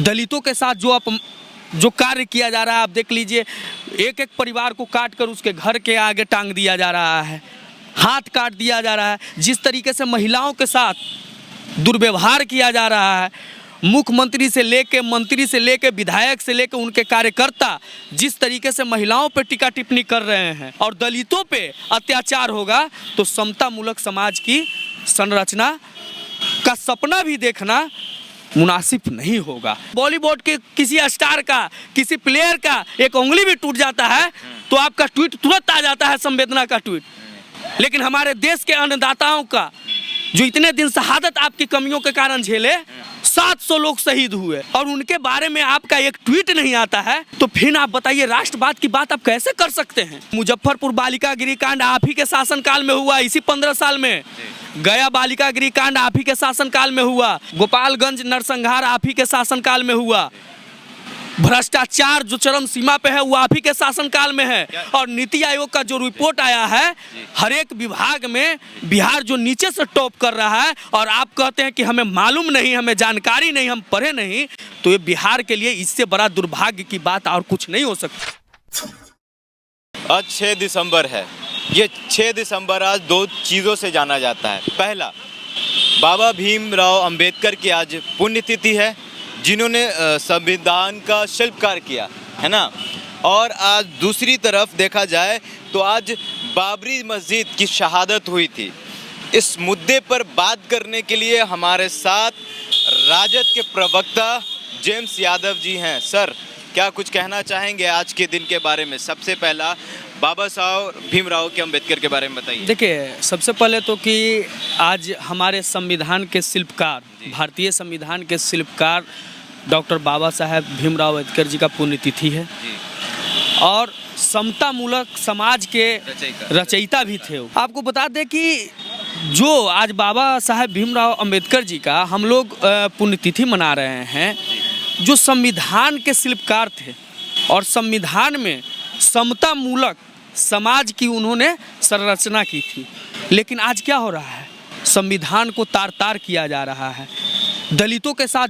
दलितों के साथ जो कार्य किया जा रहा है, आप देख लीजिए, एक एक परिवार को काट कर उसके घर के आगे टांग दिया जा रहा है, हाथ काट दिया जा रहा है। जिस तरीके से महिलाओं के साथ दुर्व्यवहार किया जा रहा है, मुख्यमंत्री से लेके मंत्री से लेके विधायक से लेके उनके कार्यकर्ता जिस तरीके से महिलाओं पर टीका टिप्पणी कर रहे हैं और दलितों पे अत्याचार होगा तो समतामूलक समाज की संरचना का सपना भी देखना मुनासिब नहीं होगा। बॉलीवुड के किसी स्टार का, किसी प्लेयर का एक उंगली भी टूट जाता है तो आपका ट्वीट तुरंत आ जाता है, संवेदना का ट्वीट। लेकिन हमारे देश के अन्नदाताओं का जो इतने दिन शहादत आपकी कमियों के कारण झेले, 700 लोग शहीद हुए और उनके बारे में आपका एक ट्वीट नहीं आता है, तो फिर आप बताइए राष्ट्रवाद की बात आप कैसे कर सकते हैं। मुजफ्फरपुर बालिका गृह कांड आप ही के शासनकाल में हुआ, इसी 15 साल में। गया बालिका गृह कांड आप ही के शासनकाल में हुआ। गोपालगंज नरसंहार आप ही के शासनकाल में हुआ। भ्रष्टाचार जो चरम सीमा पे है वो आप ही के शासनकाल में है। और नीति आयोग का जो रिपोर्ट आया है, हर एक विभाग में बिहार जो नीचे से टॉप कर रहा है, और आप कहते हैं कि हमें मालूम नहीं, हमें जानकारी नहीं, हम पढ़े नहीं, तो ये बिहार के लिए इससे बड़ा दुर्भाग्य की बात और कुछ नहीं हो सकती। आज 6 दिसंबर है। ये 6 दिसंबर आज 2 चीज़ों से जाना जाता है। पहला, बाबा भीमराव अंबेडकर की आज पुण्यतिथि है, जिन्होंने संविधान का शिल्पकार किया है ना। और आज दूसरी तरफ देखा जाए तो आज बाबरी मस्जिद की शहादत हुई थी। इस मुद्दे पर बात करने के लिए हमारे साथ राजद के प्रवक्ता जेम्स यादव जी हैं। सर, क्या कुछ कहना चाहेंगे आज के दिन के बारे में? सबसे पहला बाबा साहब भीमराव के अंबेडकर के बारे में बताइए। देखिए, सबसे पहले तो कि आज हमारे संविधान के शिल्पकार, भारतीय संविधान के शिल्पकार डॉक्टर बाबा साहेब भीमराव अम्बेडकर जी का पुण्यतिथि है और समतामूलक समाज के रचयिता भी थे। आपको बता दें कि जो आज बाबा साहेब भीमराव अम्बेडकर जी का हम लोग पुण्यतिथि मना रहे हैं, जो संविधान के शिल्पकार थे और संविधान में समतामूलक समाज की उन्होंने संरचना की थी। लेकिन आज क्या हो रहा है, संविधान को तार तार किया जा रहा है। दलितों के साथ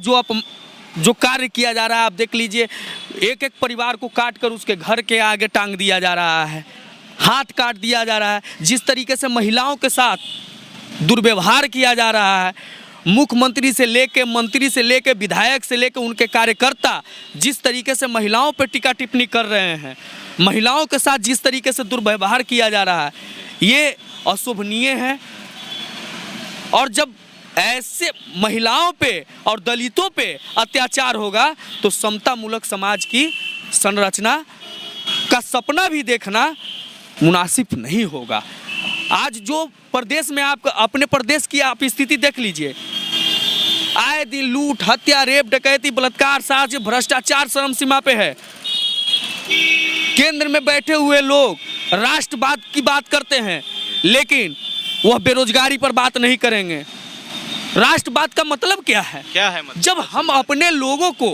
जो कार्य किया जा रहा है, आप देख लीजिए, एक एक परिवार को काट कर उसके घर के आगे टांग दिया जा रहा है, हाथ काट दिया जा रहा है। जिस तरीके से महिलाओं के साथ दुर्व्यवहार किया जा रहा है, मुख्यमंत्री से लेके मंत्री से लेके विधायक से लेके उनके कार्यकर्ता जिस तरीके से महिलाओं पर टीका टिप्पणी कर रहे हैं, महिलाओं के साथ जिस तरीके से दुर्व्यवहार किया जा रहा है, ये अशोभनीय है। और जब ऐसे महिलाओं पे और दलितों पे अत्याचार होगा तो समतामूलक समाज की संरचना का सपना भी देखना मुनासिब नहीं होगा। आज जो प्रदेश में आप अपने प्रदेश की आप स्थिति देख लीजिए, आए दिन लूट, हत्या, रेप, डकैती, बलात्कार, साजिश, भ्रष्टाचार चरम सीमा पे है। केंद्र में बैठे हुए लोग राष्ट्रवाद की बात करते हैं, लेकिन वह बेरोजगारी पर बात नहीं करेंगे। राष्ट्रवाद का मतलब क्या है? मतलब? जब हम अपने लोगों को,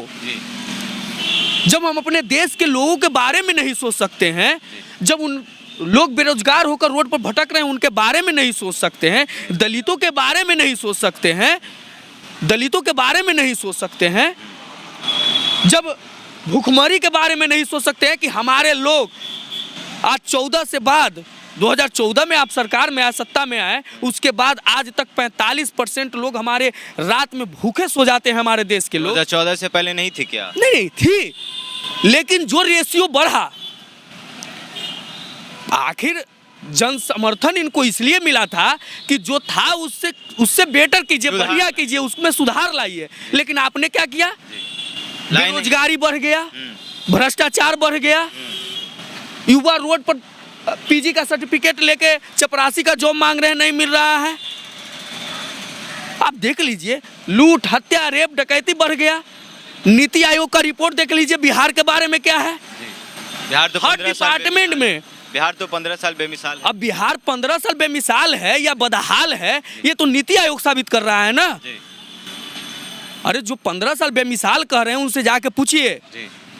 जब हम अपने देश के लोगों के बारे में नहीं सोच सकते हैं, जब उन लोग बेरोजगार होकर रोड पर भटक रहे हैं उनके बारे में नहीं सोच सकते हैं, दलितों के बारे में नहीं सोच सकते हैं, दलितों के बारे में नहीं सोच सकते हैं, जब भूखमरी के बारे में नहीं सोच सकते हैं कि हमारे लोग आज 14 से बाद 2014 में आप सरकार में आए, सत्ता में आए, उसके बाद आज तक 45% लोग हमारे रात में भूखे सो जाते हैं हमारे देश के लोग। 2014 से पहले नहीं थी क्या? नहीं थी, लेकिन जो रेशियो बढ़ा, आखिर जन समर्थन इनको इसलिए मिला था कि जो था उससे बेटर कीजिए, बढ़िया कीजिए, उसमें सुधार लाइए। लेकिन आपने क्या किया? बेरोजगारी बढ़ गया, भ्रष्टाचार बढ़ गया, युवा रोड पर पीजी का सर्टिफिकेट लेके चपरासी का जॉब मांग रहे हैं, नहीं मिल रहा है। आप देख लीजिए, लूट, हत्या, रेप, डकैती बढ़ गया। नीति आयोग का रिपोर्ट देख लीजिए, बिहार के बारे में क्या है। बिहार तो हर डिपार्टमेंट में बिहार तो 15 साल बेमिसाल है। अब बिहार 15 साल बेमिसाल है या बदहाल है, ये तो नीति आयोग साबित कर रहा है ना। अरे जो 15 साल बेमिसाल कह रहे हैं उनसे जाके पूछिए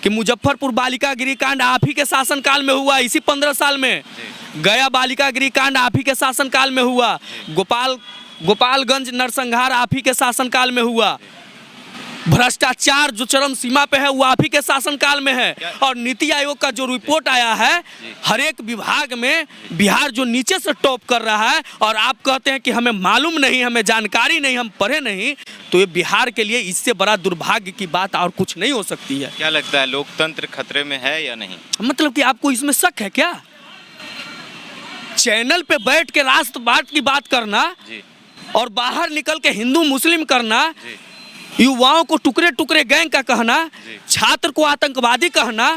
कि मुजफ्फरपुर बालिका गृह कांड आप ही के शासनकाल में हुआ, इसी 15 साल में। गया बालिका गृह कांड आप ही के शासनकाल में हुआ। गोपालगंज नरसंहार आप ही के शासनकाल में हुआ। भ्रष्टाचार जो चरम सीमा पे है वो आप ही के शासनकाल में है। और नीति आयोग का जो रिपोर्ट आया है, हर एक विभाग में बिहार जो नीचे से टॉप कर रहा है, और आप कहते हैं कि हमें मालूम नहीं, हमें जानकारी नहीं, हम पढ़े नहीं, तो ये बिहार के लिए इससे बड़ा दुर्भाग्य की बात और कुछ नहीं हो सकती है। क्या लगता है, लोकतंत्र खतरे में है या नहीं? मतलब कि आपको इसमें शक है क्या? चैनल पे बैठ के राष्ट्रवाद की बात करना जी। और बाहर निकल के हिंदू मुस्लिम करना, युवाओं को टुकड़े टुकड़े गैंग का कहना, छात्र को आतंकवादी कहना,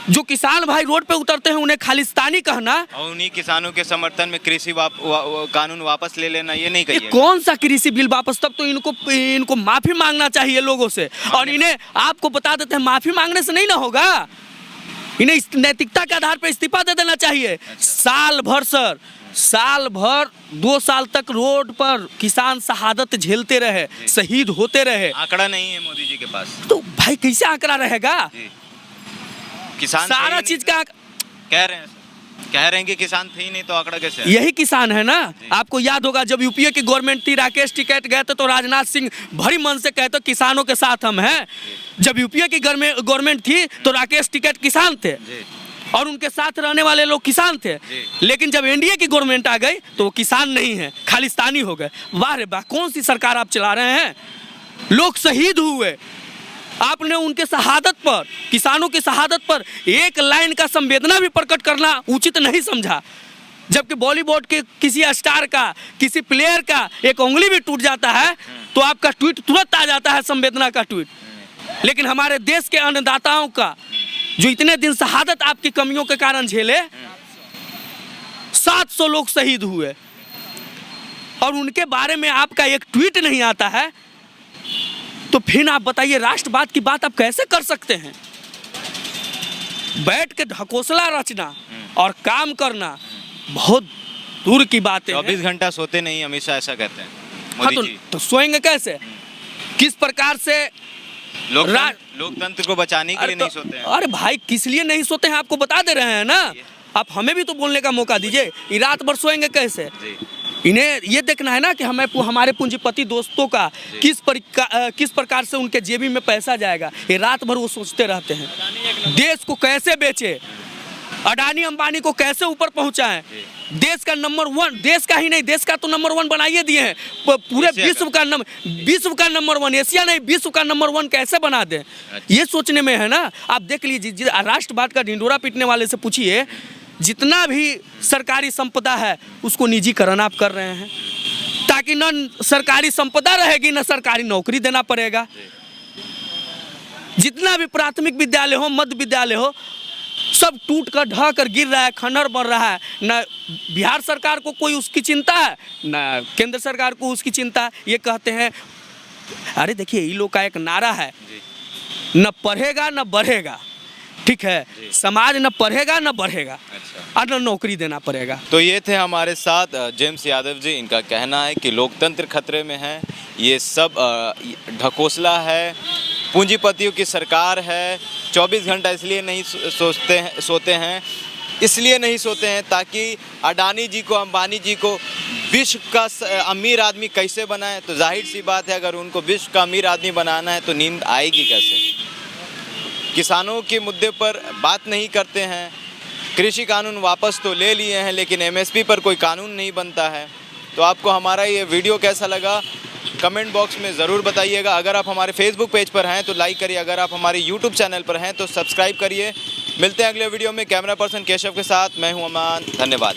जो किसान भाई रोड पे उतरते हैं उन्हें खालिस्तानी कहना, और उन्हीं किसानों के समर्थन में कृषि कानून वापस ले लेना, ये नहीं ये कहिए। कौन सा कृषि बिल वापस? तब तो इनको माफी मांगना चाहिए लोगों से। और इन्हें आपको बता देते हैं, माफी मांगने से नहीं ना होगा, इन्हें नैतिकता के आधार पर इस्तीफा दे देना चाहिए। साल भर सर, साल भर 2 साल तक रोड पर किसान शहादत झेलते रहे, शहीद होते रहे। आंकड़ा नहीं है मोदी जी के पास, तो भाई कैसे आंकड़ा रहेगा? किसान सारा चीज का कह रहे हैं कि किसान थे ही नहीं, तो आंकड़ा कैसे है? यही किसान है ना। आपको याद होगा जब यूपीए की गवर्नमेंट थी, राकेश टिकैत गए थे तो राजनाथ सिंह भरी मन से कहते किसानों के साथ हम हैं। जब यूपीए की गवर्नमेंट थी तो राकेश टिकैत किसान थे और उनके साथ रहने वाले लोग किसान थे। लेकिन जब एनडीए की गवर्नमेंट आ गई तो वो किसान नहीं है, खालिस्तानी हो गए। वाह रे वाह, कौन सी सरकार आप चला रहे हैं? लोग शहीद हुए, आपने उनके शहादत पर, किसानों की शहादत पर एक लाइन का संवेदना भी प्रकट करना उचित नहीं समझा। जबकि बॉलीवुड के किसी स्टार का, किसी प्लेयर का एक उंगली भी टूट जाता है तो आपका ट्वीट तुरंत आ जाता है, संवेदना का ट्वीट। लेकिन हमारे देश के अन्नदाताओं का जो इतने दिन शहादत आपकी कमियों के कारण झेले, 700 लोग शहीद हुए और उनके बारे में आपका एक ट्वीट नहीं आता है, तो फिर आप बताइए राष्ट्रवाद की बात आप कैसे कर सकते हैं? बैठ के ढकोसला रचना और काम करना बहुत दूर की बात है। 24 घंटा सोते नहीं, हमेशा ऐसा कहते हैं हाँ, मोदी जी। तो सोएंगे कैसे? किस प्रकार से लोकतंत्र को बचाने के लिए नहीं सोते हैं? अरे भाई किस लिए नहीं सोते हैं आपको बता दे रहे हैं ना। आप हमें भी तो बोलने का मौका दीजिए। ये रात भर सोएंगे कैसे? इन्हें ये देखना है ना कि हमें हमारे पूंजीपति दोस्तों का किस प्रकार से उनके जेबी में पैसा जाएगा। ये रात भर वो सोचते रहते हैं देश को कैसे बेचे, अडानी अंबानी को कैसे ऊपर पहुंचाएं, देश का नंबर 1, देश का ही नहीं देश का तो नंबर 1 बनाइए दिए हैं, पूरे विश्व का नंबर 1, एशिया नहीं विश्व का नंबर 1 कैसे बना दें, ये सोचने में है ना। आप देख लीजिए, राष्ट्रवाद का ढिंडोरा पीटने वाले से पूछिए, जितना भी सरकारी संपदा है उसको निजीकरण आप कर रहे हैं, ताकि न सरकारी संपदा रहेगी न सरकारी नौकरी देना पड़ेगा। जितना भी प्राथमिक विद्यालय हो, मध्य विद्यालय हो, सब टूट कर ढह कर गिर रहा है, खंडर बन रहा है। न बिहार सरकार को कोई उसकी चिंता है, न केंद्र सरकार को उसकी चिंता है। ये कहते हैं, अरे देखिए ये लोग का एक नारा है, न पढ़ेगा न बढ़ेगा, ठीक है, समाज न पढ़ेगा न बढ़ेगा और न नौकरी देना पड़ेगा। तो ये थे हमारे साथ जेम्स यादव जी। इनका कहना है कि लोकतंत्र खतरे में है, ये सब ढकोसला है, पूंजीपतियों की सरकार है। 24 घंटा इसलिए नहीं सोते हैं इसलिए नहीं सोते हैं ताकि अडानी जी को, अंबानी जी को विश्व का अमीर आदमी कैसे बनाए। तो जाहिर सी बात है, अगर उनको विश्व का अमीर आदमी बनाना है तो नींद आएगी कैसे? किसानों के मुद्दे पर बात नहीं करते हैं। कृषि कानून वापस तो ले लिए हैं, लेकिन एमएसपी पर कोई कानून नहीं बनता है। तो आपको हमारा ये वीडियो कैसा लगा कमेंट बॉक्स में ज़रूर बताइएगा। अगर आप हमारे फेसबुक पेज पर हैं तो लाइक करिए, अगर आप हमारे यूट्यूब चैनल पर हैं तो सब्सक्राइब करिए। मिलते हैं अगले वीडियो में कैमरा पर्सन केशव के साथ। मैं हूं अमान, धन्यवाद।